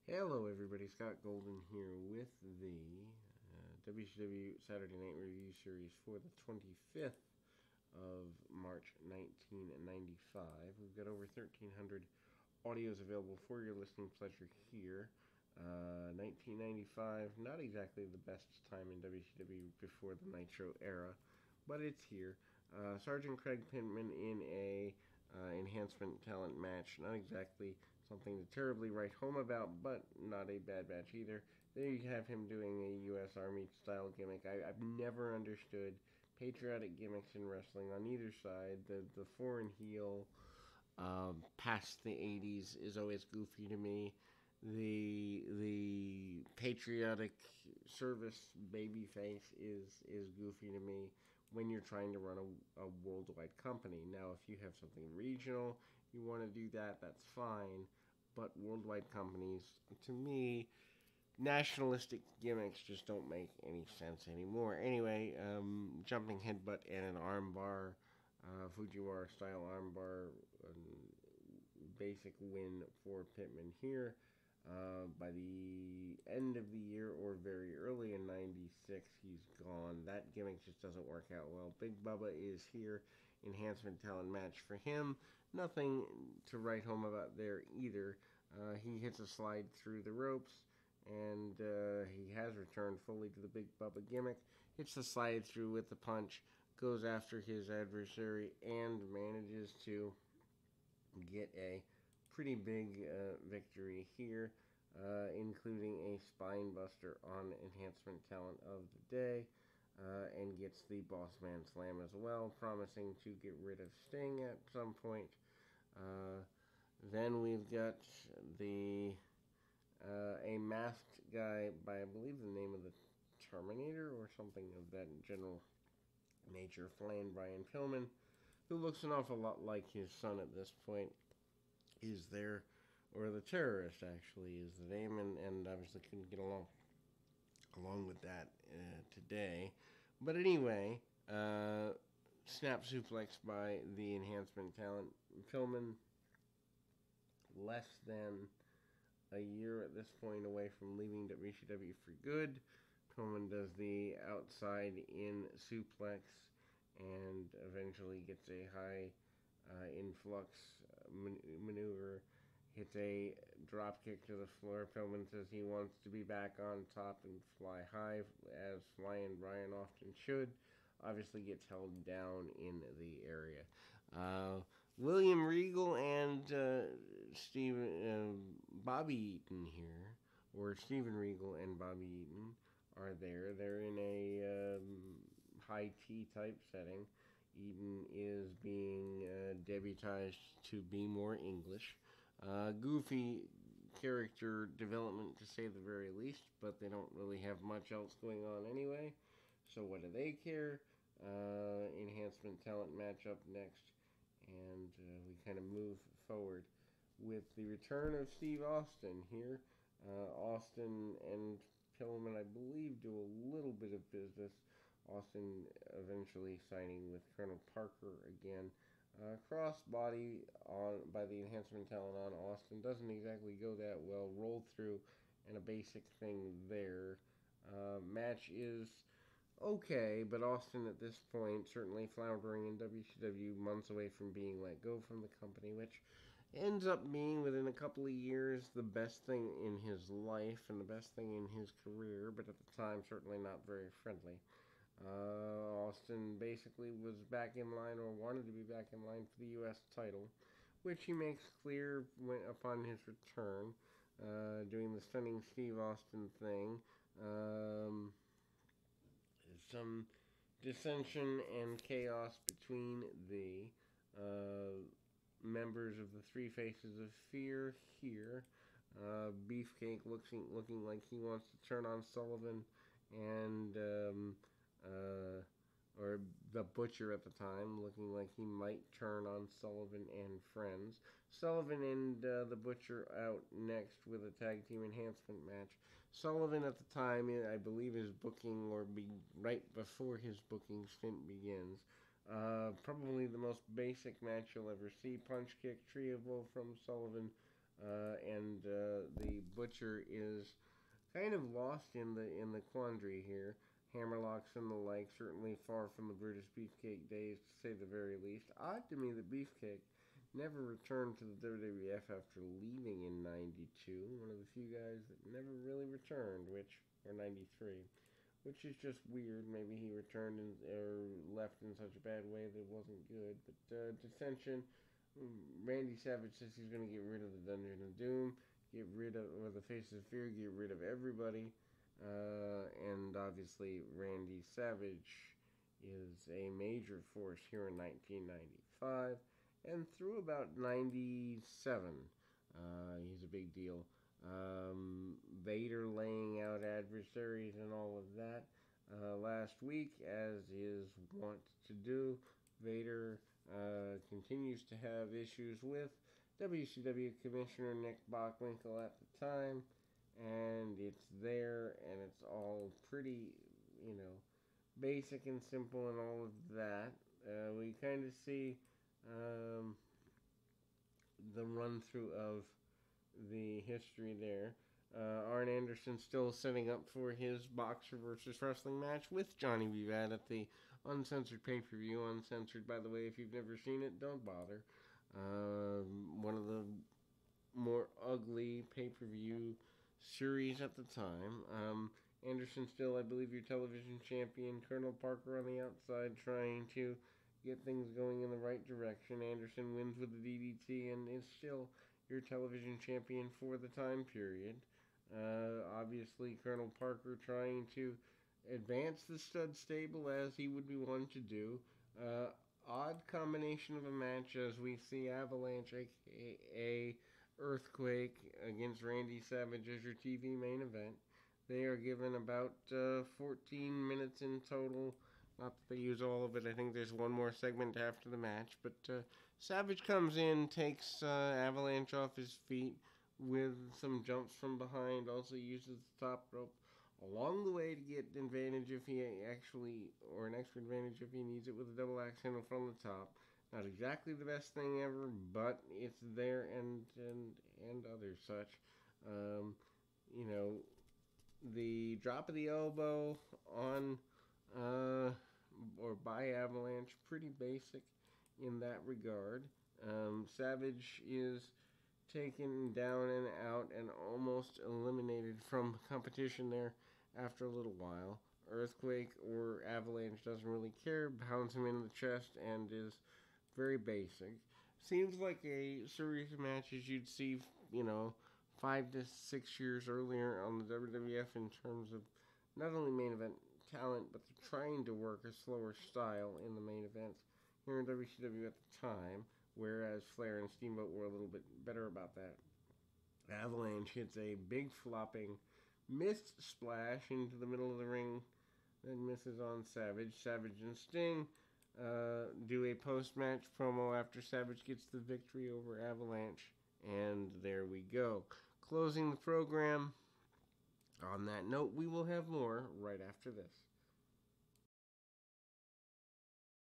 Hello, everybody. Scott Golden here with the WCW Saturday Night Review Series for the 25th of March 1995. We've got over 1,300 audios available for your listening pleasure here. 1995, not exactly the best time in WCW before the Nitro era, but it's here. Sergeant Craig Pittman in a enhancement talent match. Not exactly something to terribly write home about, but not a bad match either. There you have him doing a U.S. Army style gimmick. I've never understood patriotic gimmicks in wrestling on either side. The foreign heel past the 80s is always goofy to me. The patriotic service babyface is goofy to me when you're trying to run a worldwide company. Now, if you have something regional, you want to do that, that's fine. But worldwide companies, to me, nationalistic gimmicks just don't make any sense anymore. Anyway, jumping headbutt and an armbar, Fujiwara style armbar, basic win for Pittman here. By the end of the year or very early in '96, he's gone. That gimmick just doesn't work out well. Big Bubba is here. Enhancement talent match for him. Nothing to write home about there either. He hits a slide through the ropes, and he has returned fully to the Big Bubba gimmick. Hits the slide through with the punch, goes after his adversary, and manages to get a pretty big victory here, including a spine buster on enhancement talent of the day, and gets the Boss Man Slam as well, promising to get rid of Sting at some point. Then we've got the a masked guy by, I believe, the name of the Terminator or something of that general nature, Flaying Brian Pillman, who looks an awful lot like his son at this point. Is there, or the terrorist actually is the name, and obviously couldn't get along with that today. But anyway, snap suplex by the enhancement talent Pillman. Less than a year at this point away from leaving WCW for good. Pillman does the outside in suplex and eventually gets a high influx maneuver. Hits a drop kick to the floor. Pillman says he wants to be back on top and fly high, as Flying Brian often should. Obviously gets held down in the area. William Regal and Bobby Eaton here, or Steven Regal and Bobby Eaton are there. They're in a high tea type setting. Eaton is being debutized to be more English. Goofy character development, to say the very least, but they don't really have much else going on anyway. So what do they care? Enhancement talent matchup next, and we kind of move forward with the return of Steve Austin here. Austin and Pillman, I believe, do a little bit of business. Austin eventually signing with Colonel Parker again. Crossbody on by the enhancement talent on Austin doesn't exactly go that well. Roll through and a basic thing there. Match is okay, but Austin at this point certainly floundering in WCW, months away from being let go from the company, which ends up being within a couple of years the best thing in his life and the best thing in his career, but at the time certainly not very friendly. Austin basically was back in line, or wanted to be back in line, for the U.S. title, which he makes clear upon his return, doing the stunning Steve Austin thing. Some dissension and chaos between the members of the Three Faces of Fear here. Beefcake looking like he wants to turn on Sullivan and or the Butcher at the time, looking like he might turn on Sullivan and friends. Sullivan and the Butcher out next with a tag team enhancement match. Sullivan at the time, I believe, is booking, or right before his booking stint begins. Probably the most basic match you'll ever see. Punch kick, tree of woe from Sullivan. and the Butcher is kind of lost in the quandary here. Hammerlocks and the like, certainly far from the British Beefcake days, to say the very least. Odd to me that Beefcake never returned to the WWF after leaving in '92. One of the few guys that never really returned, or '93, which is just weird. Maybe he returned or left in such a bad way that it wasn't good. But Dissension, Randy Savage says he's going to get rid of the Dungeon of Doom, get rid of, or the Faces of Fear, get rid of everybody. And obviously, Randy Savage is a major force here in 1995. And through about 97, he's a big deal. Vader laying out adversaries and all of that. Last week, as is wont to do, Vader continues to have issues with WCW Commissioner Nick Bockwinkel at the time, and it's there, and it's all pretty, basic and simple and all of that. We kind of see the run through of the history there. Arn Anderson still setting up for his boxer versus wrestling match with Johnny B. Bad at the uncensored pay-per-view. Uncensored, by the way, if you've never seen it, don't bother. One of the more ugly pay-per-view series at the time. Anderson still, I believe, your television champion. Colonel Parker on the outside trying to get things going in the right direction. Anderson wins with the DDT and is still your television champion for the time period. Obviously, Colonel Parker trying to advance the stud stable as he would be one to do. Odd combination of a match as we see Avalanche, aka Earthquake, against Randy Savage as your TV main event. They are given about 14 minutes in total. Not that they use all of it. I think there's one more segment after the match. But Savage comes in, takes Avalanche off his feet with some jumps from behind. Also uses the top rope along the way to get advantage if he actually, or an extra advantage if he needs it, with a double axe handle from the top. Not exactly the best thing ever, but it's there and other such. The drop of the elbow on or by Avalanche, pretty basic in that regard. Savage is taken down and out and almost eliminated from competition there after a little while. Earthquake or Avalanche doesn't really care, pounds him in the chest, and is very basic. Seems like a series of matches you'd see, 5 to 6 years earlier on the WWF in terms of not only main event talent, but trying to work a slower style in the main events here in WCW at the time, whereas Flair and Steamboat were a little bit better about that. Avalanche hits a big flopping missed splash into the middle of the ring, then misses on Savage. Savage and Sting do a post-match promo after Savage gets the victory over Avalanche, and there we go. Closing the program. On that note, we will have more right after this.